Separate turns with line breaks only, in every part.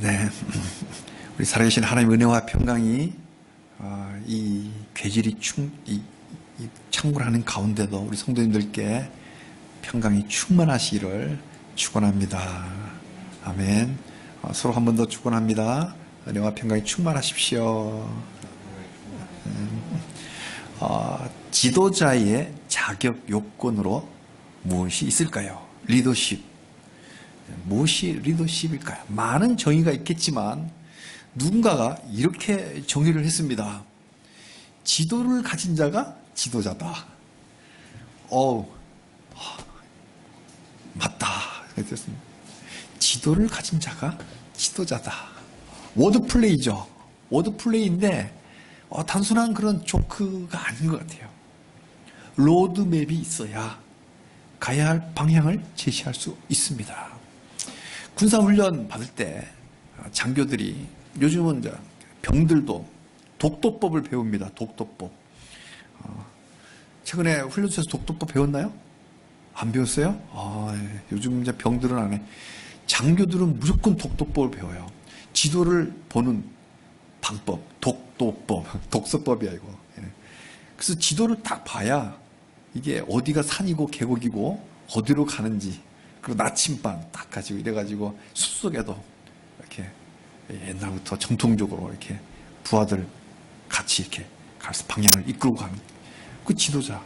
네, 우리 살아계신 하나님 은혜와 평강이 이 괴질이 이 창궐하는 가운데도 우리 성도님들께 평강이 충만하시기를 축원합니다. 아멘. 서로 한 번 더 축원합니다. 은혜와 평강이 충만하십시오. 지도자의 자격 요건으로 무엇이 있을까요? 리더십. 무엇이 리더십일까요? 많은 정의가 있겠지만 누군가가 이렇게 정의를 했습니다. 지도를 가진 자가 지도자다. 맞다. 지도를 가진 자가 지도자다. 워드플레이죠. 워드플레이인데 단순한 그런 조크가 아닌 것 같아요. 로드맵이 있어야 가야 할 방향을 제시할 수 있습니다. 군사훈련 받을 때 장교들이 요즘은 이제 병들도 독도법을 배웁니다. 독도법. 최근에 훈련소에서 독도법 배웠나요? 안 배웠어요? 요즘 이제 병들은 안 해. 장교들은 무조건 독도법을 배워요. 지도를 보는 방법, 독도법, 독서법이야 이거. 그래서 지도를 딱 봐야 이게 어디가 산이고 계곡이고 어디로 가는지, 그리고 나침반 딱 가지고 이래가지고 숲속에도 이렇게 옛날부터 정통적으로 이렇게 부하들 같이 이렇게 가서 방향을 이끌고 가는 그 지도자.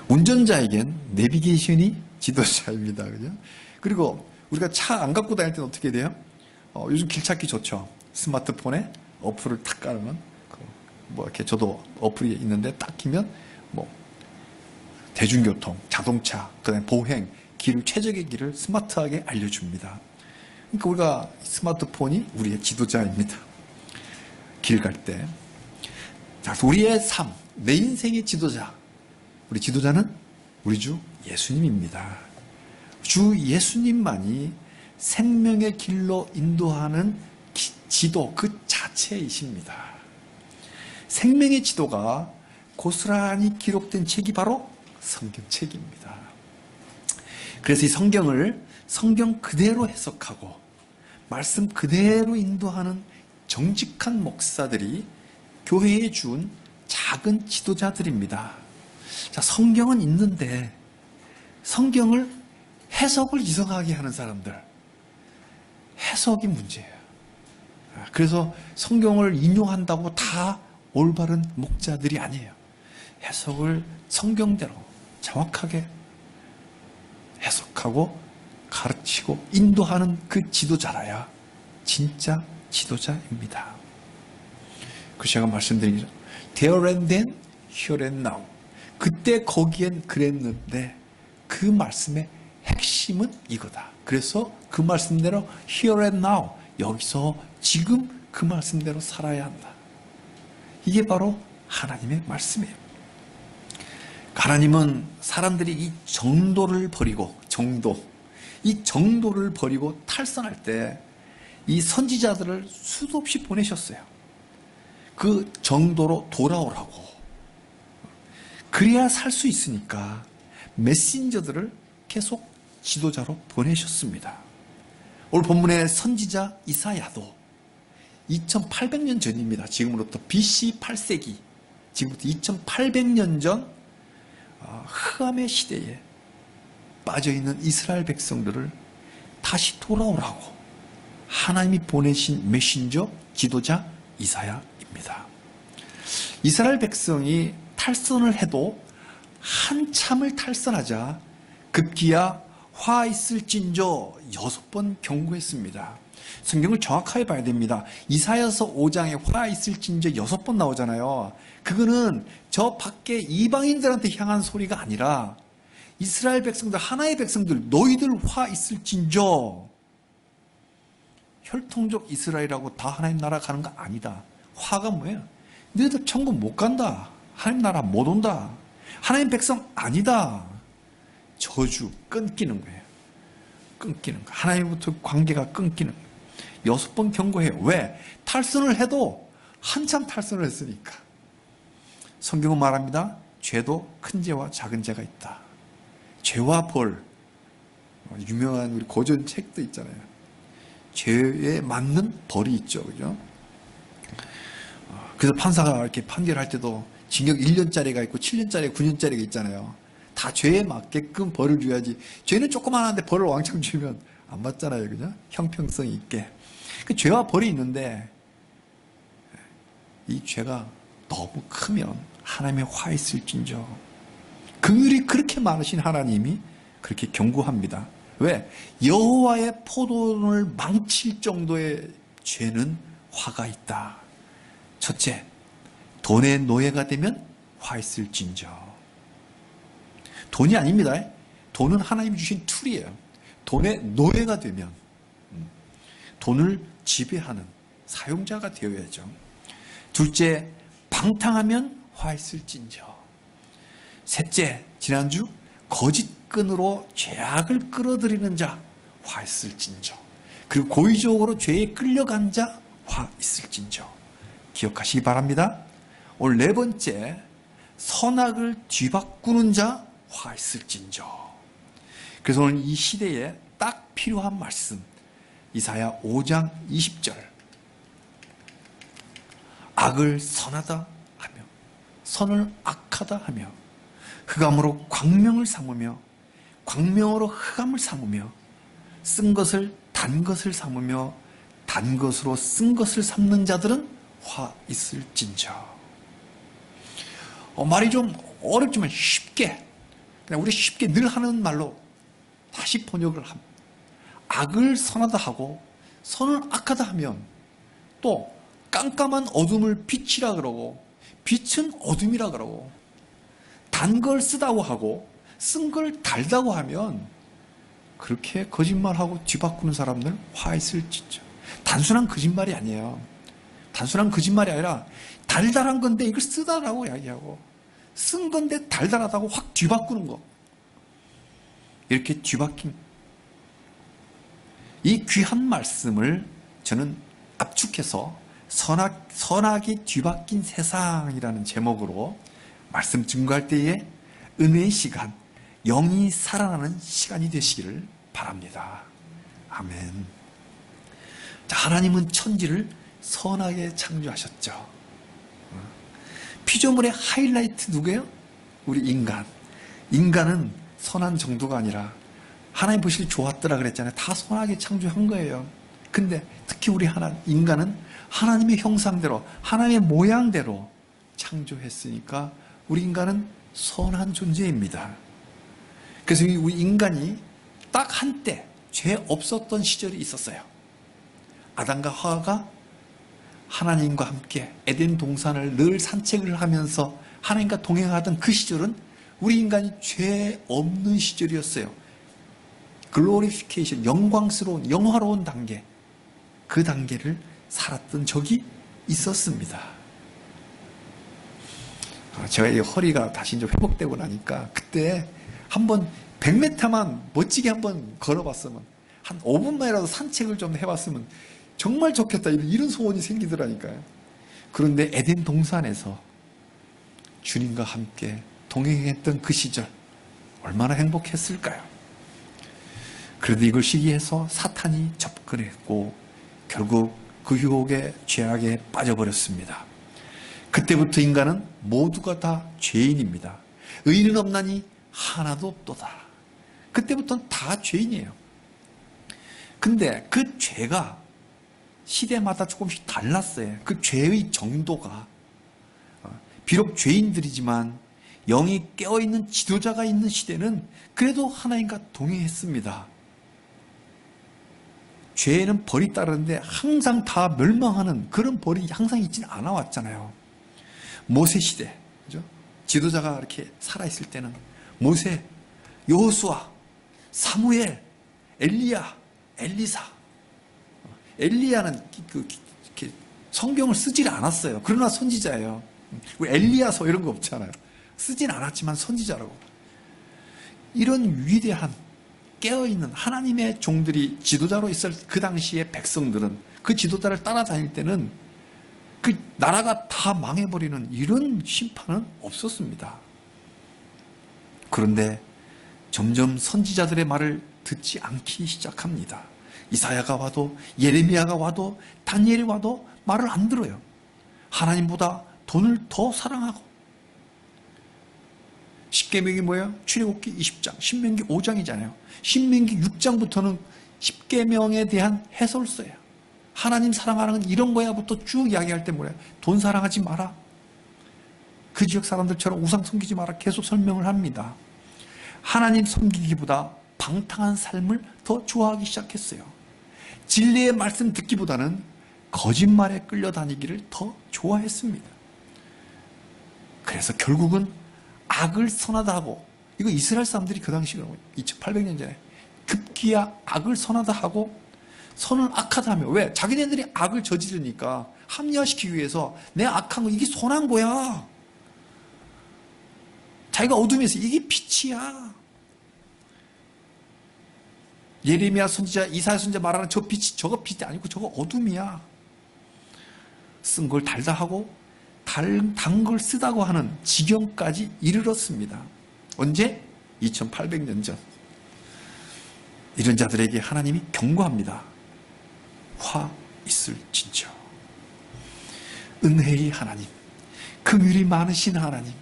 운전자에겐 내비게이션이 지도자입니다. 그죠? 그리고 우리가 차 안 갖고 다닐 때는 어떻게 돼요? 요즘 길 찾기 좋죠. 스마트폰에 어플을 탁 깔으면 이렇게 저도 어플이 있는데 딱 키면 대중교통, 자동차, 그다음에 보행, 최적의 길을 스마트하게 알려줍니다. 그러니까 우리가 스마트폰이 우리의 지도자입니다. 길 갈 때. 자, 우리의 삶, 내 인생의 지도자. 우리 지도자는 우리 주 예수님입니다. 주 예수님만이 생명의 길로 인도하는 지도 그 자체이십니다. 생명의 지도가 고스란히 기록된 책이 바로 성경책입니다. 그래서 이 성경을 성경 그대로 해석하고 말씀 그대로 인도하는 정직한 목사들이 교회에 준 작은 지도자들입니다. 자, 성경은 있는데 성경을 해석을 이상하게 하는 사람들, 해석이 문제예요. 그래서 성경을 인용한다고 다 올바른 목자들이 아니에요. 해석을 성경대로 정확하게 해석하고 가르치고 인도하는 그 지도자라야 진짜 지도자입니다. 그 제가 말씀드린 거죠. There and then, here and now. 그때 거기엔 그랬는데 그 말씀의 핵심은 이거다. 그래서 그 말씀대로 here and now, 여기서 지금 그 말씀대로 살아야 한다. 이게 바로 하나님의 말씀이에요. 하나님은 사람들이 이 정도를 버리고 이 정도를 버리고 탈선할 때 이 선지자들을 수도 없이 보내셨어요. 그 정도로 돌아오라고. 그래야 살 수 있으니까 메신저들을 계속 지도자로 보내셨습니다. 오늘 본문의 선지자 이사야도 2800년 전입니다. 지금으로부터 BC 8세기, 지금부터 2800년 전 흑암의 시대에 빠져있는 이스라엘 백성들을 다시 돌아오라고 하나님이 보내신 메신저 지도자 이사야입니다. 이스라엘 백성이 탈선을 해도 한참을 탈선하자 급기야 화 있을진저 6번 경고했습니다. 성경을 정확하게 봐야 됩니다. 이사야서 5장에 화 있을진저 6번 나오잖아요. 그거는 저 밖에 이방인들한테 향한 소리가 아니라 이스라엘 백성들, 하나의 백성들, 너희들 화 있을진저. 혈통적 이스라엘하고 다 하나님 나라 가는 거 아니다. 화가 뭐예요? 너희들 천국 못 간다. 하나님 나라 못 온다. 하나님 백성 아니다. 저주, 끊기는 거예요. 끊기는 거. 하나님부터 관계가 끊기는 거예요. 6번 경고해요. 왜? 탈선을 해도 한참 탈선을 했으니까. 성경은 말합니다. 죄도 큰 죄와 작은 죄가 있다. 죄와 벌. 유명한 우리 고전 책도 있잖아요. 죄에 맞는 벌이 있죠. 그죠? 그래서 판사가 이렇게 판결할 때도 징역 1년짜리가 있고 7년짜리, 9년짜리가 있잖아요. 다 죄에 맞게끔 벌을 줘야지. 죄는 조그만한데 벌을 왕창 주면 안 맞잖아요. 그죠? 형평성 있게. 그 죄와 벌이 있는데 이 죄가 너무 크면 하나님의 화 있을진저. 긍휼이 그렇게 많으신 하나님이 그렇게 경고합니다. 왜? 여호와의 포도원을 망칠 정도의 죄는 화가 있다. 첫째, 돈의 노예가 되면 화 있을진저. 돈이 아닙니다. 돈은 하나님이 주신 툴이에요. 돈의 노예가 되면 돈을 지배하는 사용자가 되어야죠. 둘째, 방탕하면 화 있을진저. 셋째, 지난주 거짓끈으로 죄악을 끌어들이는 자 화 있을진저. 그리고 고의적으로 죄에 끌려간 자 화 있을진저. 기억하시기 바랍니다. 오늘 네 번째, 선악을 뒤바꾸는 자 화 있을진저. 그래서 오늘 이 시대에 딱 필요한 말씀, 이사야 5장 20절. 악을 선하다 하며 선을 악하다 하며 흑암으로 광명을 삼으며 광명으로 흑암을 삼으며 쓴 것을 단 것을 삼으며 단 것으로 쓴 것을 삼는 자들은 화 있을진저. 말이 좀 어렵지만 쉽게, 그냥 우리 쉽게 늘 하는 말로 다시 번역을 합니다. 악을 선하다 하고 선을 악하다 하면 또 깜깜한 어둠을 빛이라 그러고 빛은 어둠이라 그러고 단 걸 쓰다고 하고 쓴 걸 달다고 하면 그렇게 거짓말하고 뒤바꾸는 사람들 화 있을진저. 단순한 거짓말이 아니에요. 단순한 거짓말이 아니라 달달한 건데 이걸 쓰다라고 이야기하고 쓴 건데 달달하다고 확 뒤바꾸는 거. 이렇게 뒤바뀐 이 귀한 말씀을 저는 압축해서 선악이 뒤바뀐 세상이라는 제목으로 말씀 증거할 때에 은혜의 시간, 영이 살아나는 시간이 되시기를 바랍니다. 아멘. 자, 하나님은 천지를 선하게 창조하셨죠. 피조물의 하이라이트 누구예요? 우리 인간. 인간은 선한 정도가 아니라 하나님 보시기 좋았더라 그랬잖아요. 다 선하게 창조한 거예요. 근데 특히 우리 인간은 하나님의 형상대로, 하나님의 모양대로 창조했으니까 우리 인간은 선한 존재입니다. 그래서 우리 인간이 딱 한때 죄 없었던 시절이 있었어요. 아담과 하와가 하나님과 함께 에덴 동산을 늘 산책을 하면서 하나님과 동행하던 그 시절은 우리 인간이 죄 없는 시절이었어요. 글로리피케이션, 영광스러운, 영화로운 단계, 그 단계를 살았던 적이 있었습니다. 제가 이 허리가 다시 이제 회복되고 나니까 그때 한번 100m만 멋지게 한번 걸어봤으면, 한 5분만이라도 산책을 좀 해봤으면 정말 좋겠다, 이런 소원이 생기더라니까요. 그런데 에덴 동산에서 주님과 함께 동행했던 그 시절 얼마나 행복했을까요? 그런데 이걸 시기해서 사탄이 접근했고 결국 그 유혹의 죄악에 빠져버렸습니다. 그때부터 인간은 모두가 다 죄인입니다. 의인은 없나니 하나도 없도다. 그때부터는 다 죄인이에요. 근데 그 죄가 시대마다 조금씩 달랐어요. 그 죄의 정도가. 비록 죄인들이지만 영이 깨어있는 지도자가 있는 시대는 그래도 하나님과 동행했습니다. 죄에는 벌이 따르는데 항상 다 멸망하는 그런 벌이 항상 있지는 않아 왔잖아요. 모세 시대, 그죠? 지도자가 이렇게 살아있을 때는 모세, 여호수아, 사무엘, 엘리야, 엘리사. 엘리야는 성경을 쓰질 않았어요. 그러나 선지자예요. 엘리야서 이런 거 없잖아요. 쓰진 않았지만 선지자라고. 이런 위대한 깨어있는 하나님의 종들이 지도자로 있을 그 당시에 백성들은 그 지도자를 따라다닐 때는 그 나라가 다 망해버리는 이런 심판은 없었습니다. 그런데 점점 선지자들의 말을 듣지 않기 시작합니다. 이사야가 와도 예레미야가 와도 다니엘이 와도 말을 안 들어요. 하나님보다 돈을 더 사랑하고. 십계명이 뭐예요? 출애굽기 20장, 신명기 5장이잖아요. 신명기 6장부터는 십계명에 대한 해설서예요. 하나님 사랑하는 건 이런 거야부터 쭉 이야기할 때 뭐래요? 돈 사랑하지 마라. 그 지역 사람들처럼 우상 섬기지 마라. 계속 설명을 합니다. 하나님 섬기기보다 방탕한 삶을 더 좋아하기 시작했어요. 진리의 말씀 듣기보다는 거짓말에 끌려다니기를 더 좋아했습니다. 그래서 결국은 악을 선하다 하고, 이거 이스라엘 사람들이 그 당시 2800년 전에 급기야 악을 선하다 하고 선은 악하다 하며, 왜? 자기네들이 악을 저지르니까 합리화시키기 위해서 내 악한 거 이게 선한 거야. 자기가 어둠에서 이게 빛이야. 예레미야 선지자, 이사야 선지자 말하는 저 빛이 저거 빛이 아니고 저거 어둠이야. 쓴 걸 달다 하고 단 걸 쓰다고 하는 지경까지 이르렀습니다. 언제? 2800년 전. 이런 자들에게 하나님이 경고합니다. 화 있을진저. 은혜의 하나님, 긍휼이 많으신 하나님,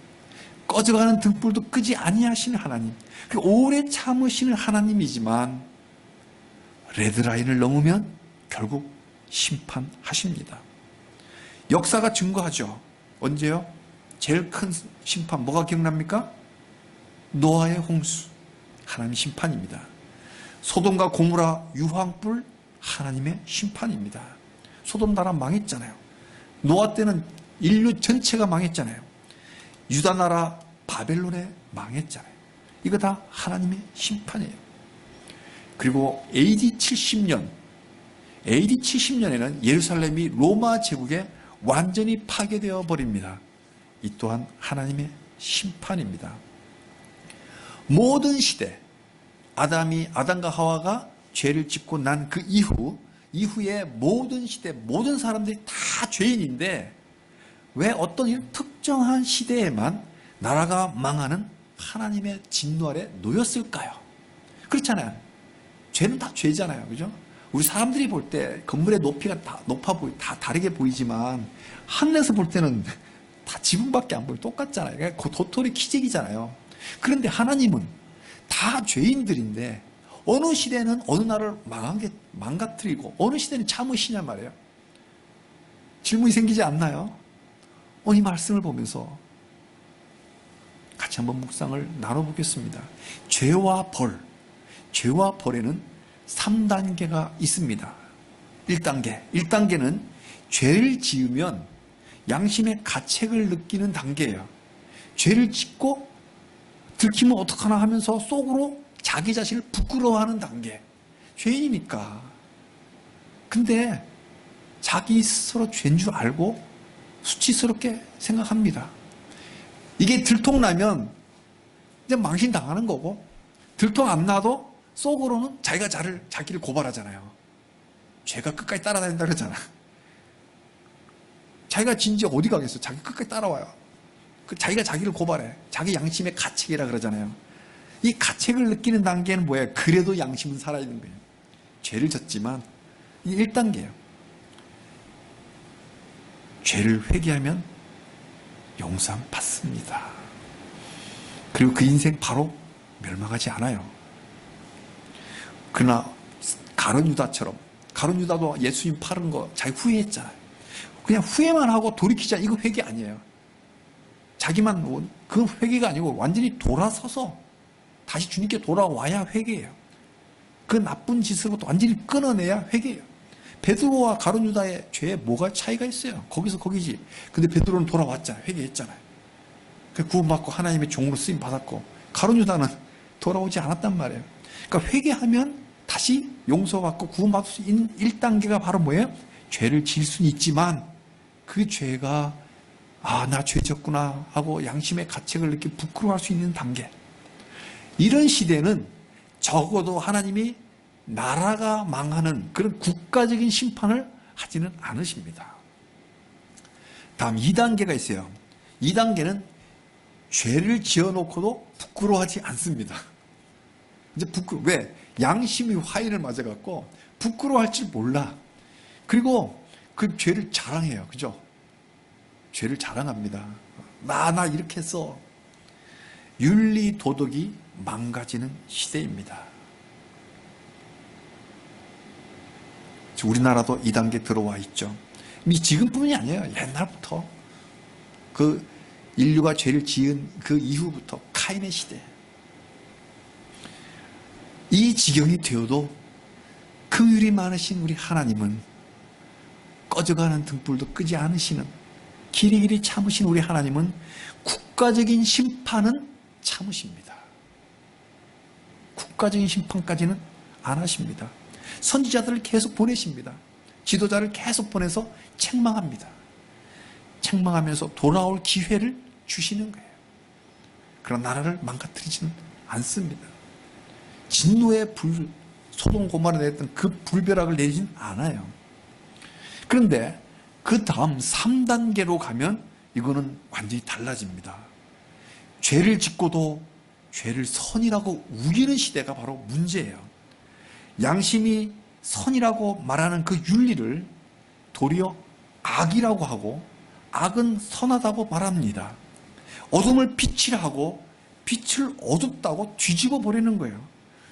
꺼져가는 등불도 끄지 아니하시는 하나님, 그 오래 참으시는 하나님이지만 레드라인을 넘으면 결국 심판하십니다. 역사가 증거하죠. 언제요? 제일 큰 심판 뭐가 기억납니까? 노아의 홍수, 하나님의 심판입니다. 소돔과 고모라 유황불, 하나님의 심판입니다. 소돔 나라 망했잖아요. 노아 때는 인류 전체가 망했잖아요. 유다 나라 바벨론에 망했잖아요. 이거 다 하나님의 심판이에요. 그리고 AD 70년에는 예루살렘이 로마 제국에 완전히 파괴되어 버립니다. 이 또한 하나님의 심판입니다. 모든 시대, 아담과 하와가 죄를 짓고 난 그 이후에 모든 시대, 모든 사람들이 다 죄인인데 왜 어떤 특정한 시대에만 나라가 망하는 하나님의 진노 아래 놓였을까요? 그렇잖아요. 죄는 다 죄잖아요. 그죠? 우리 사람들이 볼 때 건물의 높이가 다 다 다르게 보이지만 하늘에서 볼 때는 다 지붕밖에 안 보여요. 똑같잖아요. 그러니까 도토리 키재기잖아요. 그런데 하나님은 다 죄인들인데 어느 시대는 어느 나라를 망가뜨리고 어느 시대는 참으시냐 말이에요. 질문이 생기지 않나요? 이 말씀을 보면서 같이 한번 묵상을 나눠보겠습니다. 죄와 벌에는 3단계가 있습니다. 1단계는 죄를 지으면 양심의 가책을 느끼는 단계예요. 죄를 짓고 들키면 어떡하나 하면서 속으로 자기 자신을 부끄러워하는 단계. 죄인이니까. 근데 자기 스스로 죄인 줄 알고 수치스럽게 생각합니다. 이게 들통나면 이제 망신당하는 거고, 들통 안 나도 속으로는 자기를 고발하잖아요. 죄가 끝까지 따라다닌다 그러잖아. 자기가 진지 어디 가겠어? 자기 끝까지 따라와요. 자기가 자기를 고발해. 자기 양심의 가책이라 그러잖아요. 이 가책을 느끼는 단계는 뭐예요? 그래도 양심은 살아있는 거예요. 죄를 졌지만 이게 1단계예요. 죄를 회개하면 용서함 받습니다. 그리고 그 인생 바로 멸망하지 않아요. 그러나 가룟 유다도 예수님 팔은 거 자기 후회했잖아요. 그냥 후회만 하고 돌이키자, 이거 회개 아니에요. 자기만 그 회개가 아니고 완전히 돌아서서 다시 주님께 돌아와야 회개예요. 그 나쁜 짓으로부터 완전히 끊어내야 회개예요. 베드로와 가룟 유다의 죄에 뭐가 차이가 있어요? 거기서 거기지. 근데 베드로는 돌아왔잖아요. 회개했잖아요. 구원받고 하나님의 종으로 쓰임 받았고, 가룟 유다는 돌아오지 않았단 말이에요. 그러니까 회개하면 다시 용서받고 구원받을 수 있는 1단계가 바로 뭐예요? 죄를 지을 수는 있지만 그 죄가 나 죄 졌구나 하고 양심의 가책을 느끼고 부끄러워할 수 있는 단계. 이런 시대는 적어도 하나님이 나라가 망하는 그런 국가적인 심판을 하지는 않으십니다. 다음 2단계가 있어요. 2단계는 죄를 지어놓고도 부끄러워하지 않습니다. 이제 왜? 양심이 화인을 맞아갖고 부끄러워할 줄 몰라. 그리고 그 죄를 자랑해요. 그죠? 죄를 자랑합니다. 나 이렇게 했어. 윤리 도덕이 망가지는 시대입니다. 우리나라도 이 단계 들어와 있죠. 지금뿐이 아니에요. 옛날부터 그 인류가 죄를 지은 그 이후부터 카인의 시대. 이 지경이 되어도 긍휼이 많으신 우리 하나님은 꺼져가는 등불도 끄지 않으시는, 길이길이 참으신 우리 하나님은 국가적인 심판은 참으십니다. 국가적인 심판까지는 안 하십니다. 선지자들을 계속 보내십니다. 지도자를 계속 보내서 책망합니다. 책망하면서 돌아올 기회를 주시는 거예요. 그러나 나라를 망가뜨리지는 않습니다. 진노의 소돔 고모라에 내렸던 그 불벼락을 내리진 않아요. 그런데 그 다음 3단계로 가면 이거는 완전히 달라집니다. 죄를 짓고도 죄를 선이라고 우기는 시대가 바로 문제예요. 양심이 선이라고 말하는 그 윤리를 도리어 악이라고 하고 악은 선하다고 말합니다. 어둠을 빛이라 하고 빛을 어둡다고 뒤집어 버리는 거예요.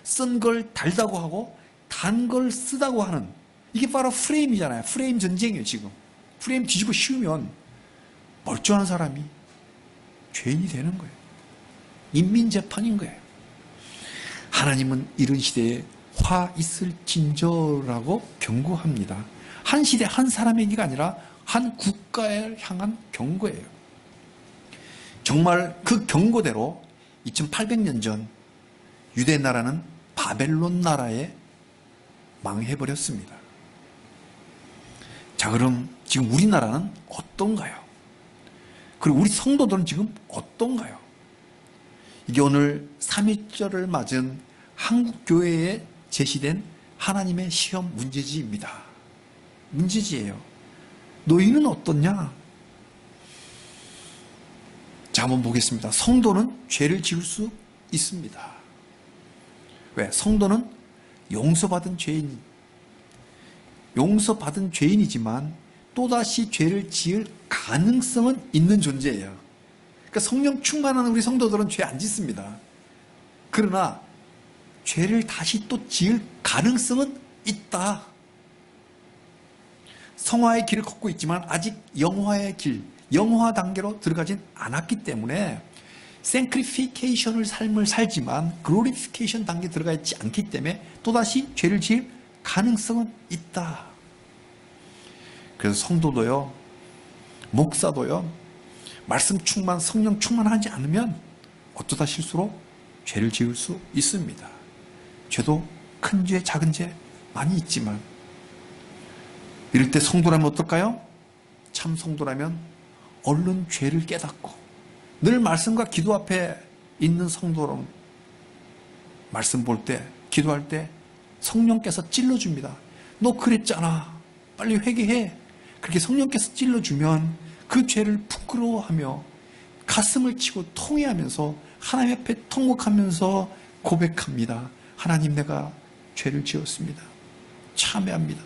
쓴 걸 달다고 하고 단 걸 쓰다고 하는, 이게 바로 프레임이잖아요. 프레임 전쟁이에요. 지금 프레임 뒤집어 씌우면 멀쩡한 사람이 죄인이 되는 거예요. 인민재판인 거예요. 하나님은 이런 시대에 화 있을진저라고 경고합니다. 한 시대 한 사람에게가 아니라 한 국가에 향한 경고예요. 정말 그 경고대로 2800년 전 유대 나라는 바벨론 나라에 망해버렸습니다. 자, 그럼 지금 우리나라는 어떤가요? 그리고 우리 성도들은 지금 어떤가요? 이게 오늘 3.1절을 맞은 한국교회에 제시된 하나님의 시험 문제지입니다. 문제지예요. 너희는 어떻냐? 자, 한번 보겠습니다. 성도는 죄를 지을 수 있습니다. 왜? 성도는 용서받은 죄인이지만 또다시 죄를 지을 가능성은 있는 존재예요. 그러니까 성령 충만한 우리 성도들은 죄 안 짓습니다. 그러나 죄를 다시 또 지을 가능성은 있다. 성화의 길을 걷고 있지만 아직 영화의 길, 영화 단계로 들어가진 않았기 때문에 생크리피케이션을 삶을 살지만 글로리피케이션 단계에 들어가 있지 않기 때문에 또다시 죄를 지을 가능성은 있다. 그래서 성도도요, 목사도요, 말씀 충만, 성령 충만하지 않으면 어쩌다 실수로 죄를 지을 수 있습니다. 죄도 큰 죄, 작은 죄 많이 있지만 이럴 때 성도라면 어떨까요? 참 성도라면 얼른 죄를 깨닫고 늘 말씀과 기도 앞에 있는 성도로 말씀 볼 때, 기도할 때 성령께서 찔러줍니다. 너 그랬잖아. 빨리 회개해. 그렇게 성령께서 찔러주면 그 죄를 부끄러워하며 가슴을 치고 통회하면서 하나님 앞에 통곡하면서 고백합니다. 하나님, 내가 죄를 지었습니다. 참회합니다.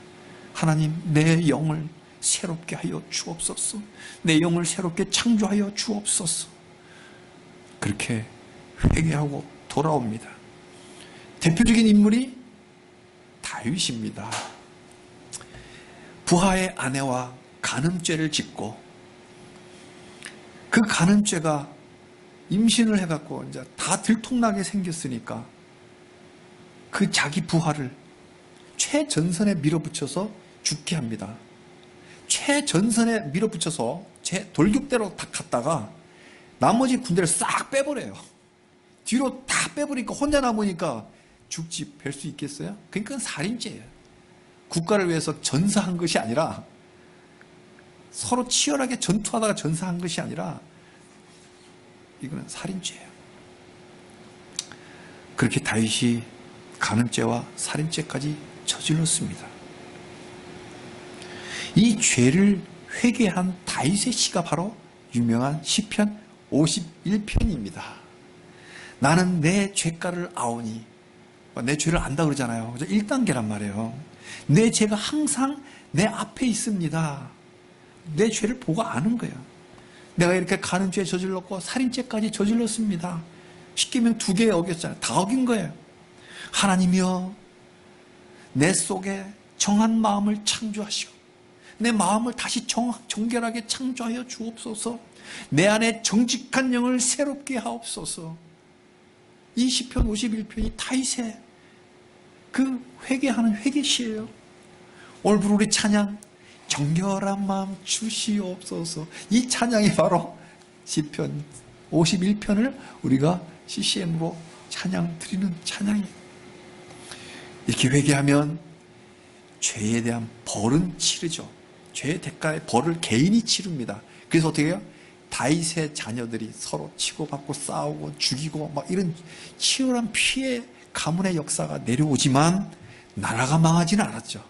하나님, 내 영을 새롭게 하여 주옵소서. 내 영을 새롭게 창조하여 주옵소서. 그렇게 회개하고 돌아옵니다. 대표적인 인물이 다윗입니다. 부하의 아내와 간음죄를 짓고 그 간음죄가 임신을 해갖고 이제 다 들통나게 생겼으니까 그 자기 부하를 최전선에 밀어붙여서 죽게 합니다. 최전선에 밀어붙여서 제 돌격대로 다 갔다가 나머지 군대를 싹 빼버려요. 뒤로 다 빼버리니까 혼자 남으니까 죽지 뵐 수 있겠어요? 그러니까 살인죄예요. 국가를 위해서 전사한 것이 아니라 서로 치열하게 전투하다가 전사한 것이 아니라 이거는 살인죄예요. 그렇게 다윗이 간음죄와 살인죄까지 저질렀습니다. 이 죄를 회개한 다윗의 시가 바로 유명한 시편 51편입니다. 나는 내 죄가를 아오니, 내 죄를 안다 그러잖아요. 1단계란 말이에요. 내 죄가 항상 내 앞에 있습니다. 내 죄를 보고 아는 거예요. 내가 이렇게 가는 죄 저질렀고 살인죄까지 저질렀습니다. 십계명 2개 어겼잖아요. 다 어긴 거예요. 하나님이여, 내 속에 정한 마음을 창조하시고 내 마음을 다시 정결하게 창조하여 주옵소서. 내 안에 정직한 영을 새롭게 하옵소서. 이 시편 51편이 다윗의 그 회개하는 회개시예요. 오늘 부른 우리 찬양, 정결한 마음 주시옵소서. 이 찬양이 바로 시편 51편을 우리가 CCM으로 찬양 드리는 찬양이에요. 이렇게 회개하면 죄에 대한 벌은 치르죠. 죄의 대가의 벌을 개인이 치릅니다. 그래서 어떻게 해요? 다윗의 자녀들이 서로 치고받고 싸우고 죽이고 막 이런 치열한 피해 가문의 역사가 내려오지만 나라가 망하지는 않았죠.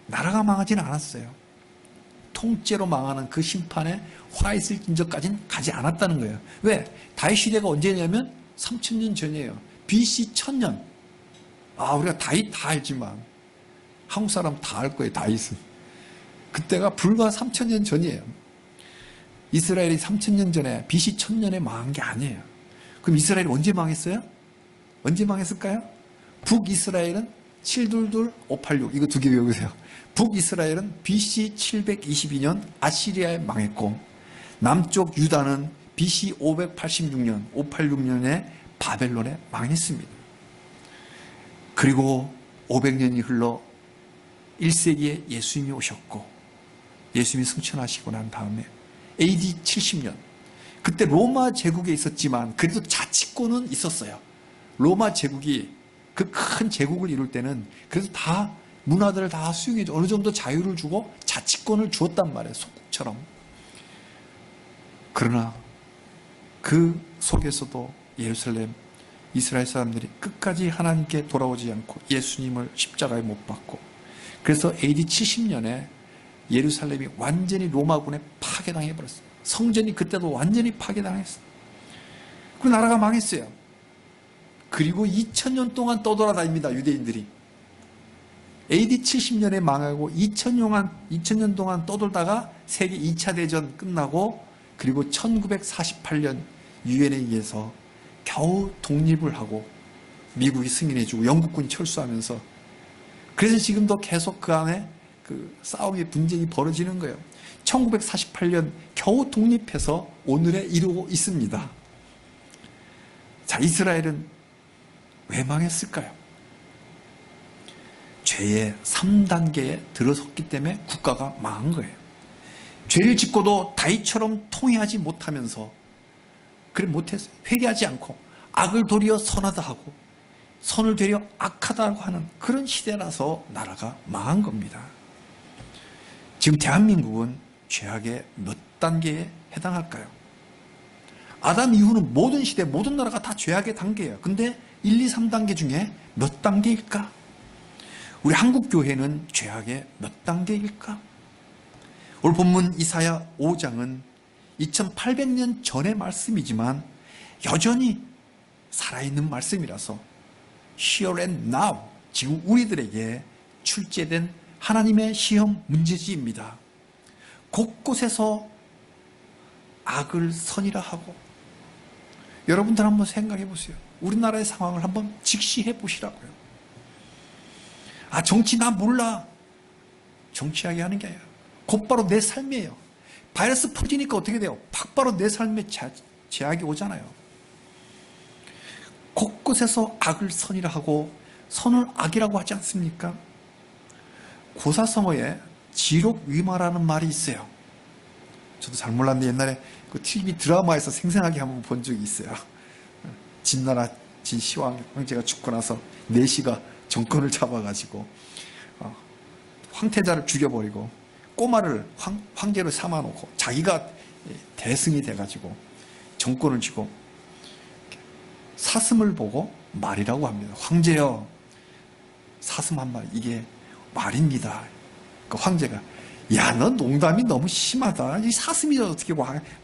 나라가 망하지는 않았어요. 통째로 망하는 그 심판의 화이슬 진저까지는 가지 않았다는 거예요. 왜? 다윗 시대가 언제냐면 3000년 전이에요. BC 1000년. 우리가 다윗 다 알지만 한국 사람 다 알 거예요. 다윗은. 그때가 불과 3000년 전이에요. 이스라엘이 3000년 전에 BC 1000년에 망한 게 아니에요. 그럼 이스라엘이 언제 망했어요? 언제 망했을까요? 북이스라엘은 722-586 이거 2개 외우세요. 북이스라엘은 BC 722년 아시리아에 망했고 남쪽 유다는 BC 586년 586년에 바벨론에 망했습니다. 그리고 500년이 흘러 1세기에 예수님이 오셨고 예수님이 승천하시고 난 다음에 AD 70년 그때 로마 제국에 있었지만 그래도 자치권은 있었어요. 로마 제국이 그 큰 제국을 이룰 때는 그래도 다 문화들을 다 수용해줘. 어느 정도 자유를 주고 자치권을 주었단 말이에요. 소국처럼. 그러나 그 속에서도 예루살렘 이스라엘 사람들이 끝까지 하나님께 돌아오지 않고 예수님을 십자가에 못 박고 그래서 AD 70년에 예루살렘이 완전히 로마군에 파괴당해버렸어요. 성전이 그때도 완전히 파괴당했어요. 그 나라가 망했어요. 그리고 2000년 동안 떠돌아다닙니다. 유대인들이. AD 70년에 망하고 2000년 동안 떠돌다가 세계 2차 대전 끝나고 그리고 1948년 유엔에 의해서 겨우 독립을 하고 미국이 승인해주고 영국군이 철수하면서 그래서 지금도 계속 그 안에 그 싸움의 분쟁이 벌어지는 거예요. 1948년 겨우 독립해서 오늘에 이르고 있습니다. 자, 이스라엘은 왜 망했을까요? 죄의 3단계에 들어섰기 때문에 국가가 망한 거예요. 죄를 짓고도 다윗처럼 통회하지 못하면서 그래 못했어요. 회개하지 않고 악을 도리어 선하다 하고 선을 되려 악하다고 하는 그런 시대라서 나라가 망한 겁니다. 지금 대한민국은 죄악의 몇 단계에 해당할까요? 아담 이후는 모든 시대, 모든 나라가 다 죄악의 단계예요. 근데 1, 2, 3단계 중에 몇 단계일까? 우리 한국교회는 죄악의 몇 단계일까? 오늘 본문 이사야 5장은 2800년 전의 말씀이지만 여전히 살아있는 말씀이라서 Here and Now, 지금 우리들에게 출제된 하나님의 시험 문제지입니다. 곳곳에서 악을 선이라 하고 여러분들 한번 생각해 보세요. 우리나라의 상황을 한번 직시해 보시라고요. 정치 나 몰라. 정치하게 하는 게 아니라 곧바로 내 삶이에요. 바이러스 퍼지니까 어떻게 돼요? 곧바로 내 삶에 제약이 오잖아요. 곳곳에서 악을 선이라 하고 선을 악이라고 하지 않습니까? 고사성어에 지록위마라는 말이 있어요. 저도 잘 몰랐는데 옛날에 그 TV 드라마에서 생생하게 한번 본 적이 있어요. 진나라 진시황 황제가 죽고 나서 내시가 정권을 잡아가지고 황태자를 죽여버리고 꼬마를 황제로 삼아놓고 자기가 대승이 돼가지고 정권을 쥐고 사슴을 보고 말이라고 합니다. 황제여, 사슴 한 마리, 이게 말입니다. 그 황제가 야, 너 농담이 너무 심하다. 이 사슴이 어떻게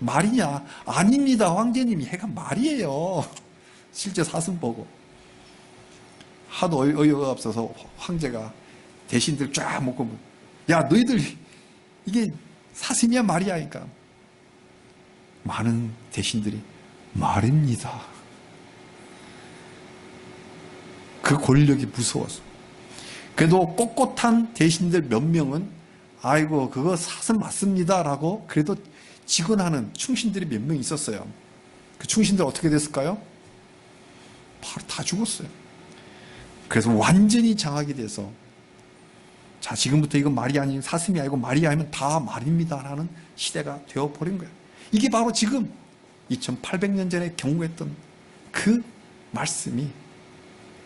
말이냐? 아닙니다, 황제님이. 해가 말이에요. 실제 사슴 보고 하도 어이가 없어서 황제가 대신들 쫙 먹고, 야, 너희들 이게 사슴이야 말이야 하니까 많은 대신들이 말입니다. 그 권력이 무서워서. 그래도 꼿꼿한 대신들 몇 명은 아이고 그거 사슴 맞습니다라고 그래도 직언하는 충신들이 몇 명 있었어요. 그 충신들 어떻게 됐을까요? 바로 다 죽었어요. 그래서 완전히 장악이 돼서 자, 지금부터 이건 말이 아닌 사슴이 아니고 말이 아니면 다 말입니다라는 시대가 되어버린 거예요. 이게 바로 지금 2800년 전에 경고했던 그 말씀이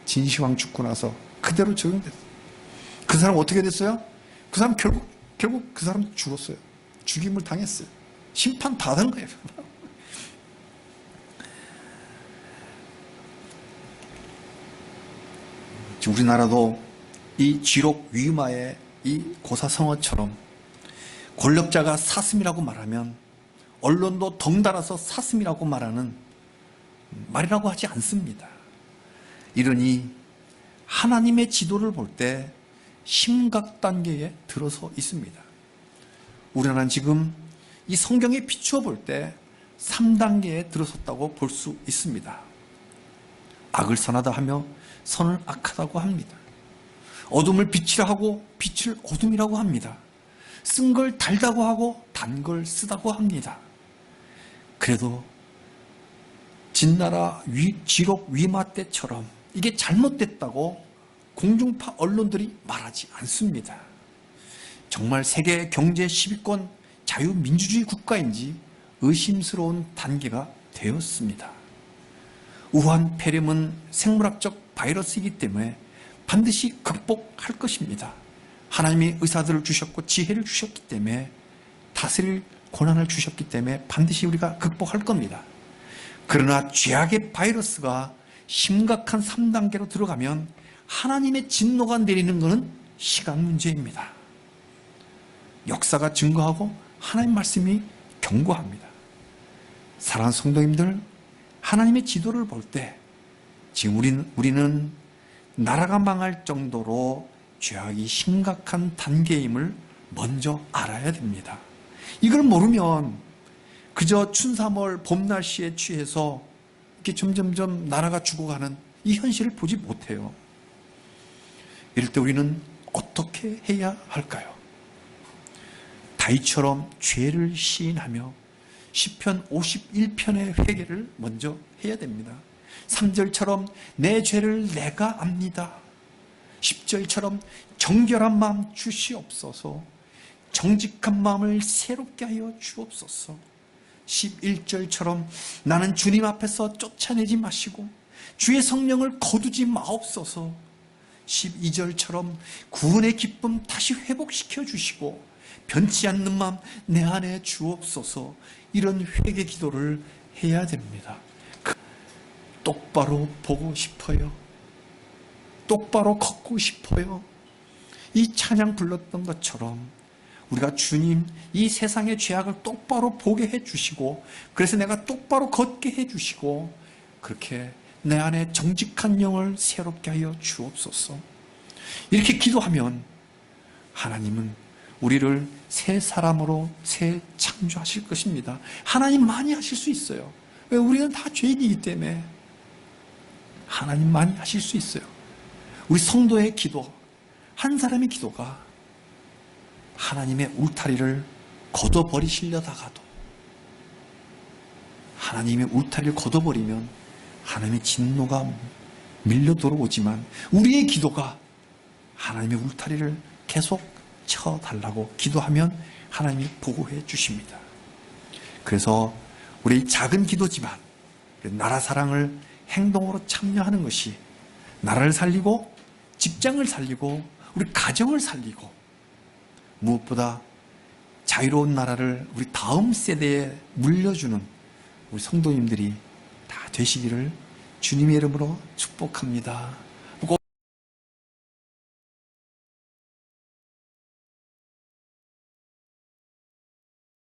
진시황 죽고 나서 그대로 적용됐어요. 그 사람 어떻게 됐어요? 그 사람 결국 그 사람 죽었어요. 죽임을 당했어요. 심판 다 된 거예요. 우리나라도 이 지록 위마의 이 고사성어처럼 권력자가 사슴이라고 말하면 언론도 덩달아서 사슴이라고 말하는 말이라고 하지 않습니다. 이러니 하나님의 지도를 볼 때 심각 단계에 들어서 있습니다. 우리나라는 지금 이 성경에 비추어 볼 때 3단계에 들어섰다고 볼 수 있습니다. 악을 선하다 하며 선을 악하다고 합니다. 어둠을 빛이라 하고 빛을 어둠이라고 합니다. 쓴 걸 달다고 하고 단 걸 쓰다고 합니다. 그래도 진나라 지록 위마 때처럼 이게 잘못됐다고 공중파 언론들이 말하지 않습니다. 정말 세계 경제 10위권 자유민주주의 국가인지 의심스러운 단계가 되었습니다. 우한 폐렴은 생물학적 바이러스이기 때문에 반드시 극복할 것입니다. 하나님이 의사들을 주셨고 지혜를 주셨기 때문에 다스릴 권한을 주셨기 때문에 반드시 우리가 극복할 겁니다. 그러나 죄악의 바이러스가 심각한 3단계로 들어가면 하나님의 진노가 내리는 것은 시간 문제입니다. 역사가 증거하고 하나님 말씀이 경고합니다. 사랑하는 성도님들, 하나님의 지도를 볼 때 지금 우리는 나라가 망할 정도로 죄악이 심각한 단계임을 먼저 알아야 됩니다. 이걸 모르면 그저 춘삼월 봄 날씨에 취해서 이렇게 점점점 나라가 죽어가는 이 현실을 보지 못해요. 이럴 때 우리는 어떻게 해야 할까요? 다윗처럼 죄를 시인하며 시편 51편의 회개를 먼저 해야 됩니다. 3절처럼 내 죄를 내가 압니다. 10절처럼 정결한 마음 주시옵소서. 정직한 마음을 새롭게 하여 주옵소서. 11절처럼 나는 주님 앞에서 쫓아내지 마시고 주의 성령을 거두지 마옵소서. 12절처럼 구원의 기쁨 다시 회복시켜 주시고 변치 않는 마음 내 안에 주옵소서. 이런 회개 기도를 해야 됩니다. 똑바로 보고 싶어요. 똑바로 걷고 싶어요. 이 찬양 불렀던 것처럼 우리가 주님 이 세상의 죄악을 똑바로 보게 해주시고 그래서 내가 똑바로 걷게 해주시고 그렇게 내 안에 정직한 영을 새롭게 하여 주옵소서. 이렇게 기도하면 하나님은 우리를 새 사람으로 새 창조하실 것입니다. 하나님 많이 하실 수 있어요. 왜? 우리는 다 죄인이기 때문에 하나님 많이 하실 수 있어요. 우리 성도의 기도, 한 사람의 기도가 하나님의 울타리를 걷어버리시려다가도 하나님의 울타리를 걷어버리면 하나님의 진노가 밀려 들어오지만 우리의 기도가 하나님의 울타리를 계속 쳐달라고 기도하면 하나님이 보호해 주십니다. 그래서 우리 작은 기도지만 나라 사랑을 행동으로 참여하는 것이 나라를 살리고 직장을 살리고 우리 가정을 살리고 무엇보다 자유로운 나라를 우리 다음 세대에 물려주는 우리 성도님들이 다 되시기를 주님의 이름으로 축복합니다.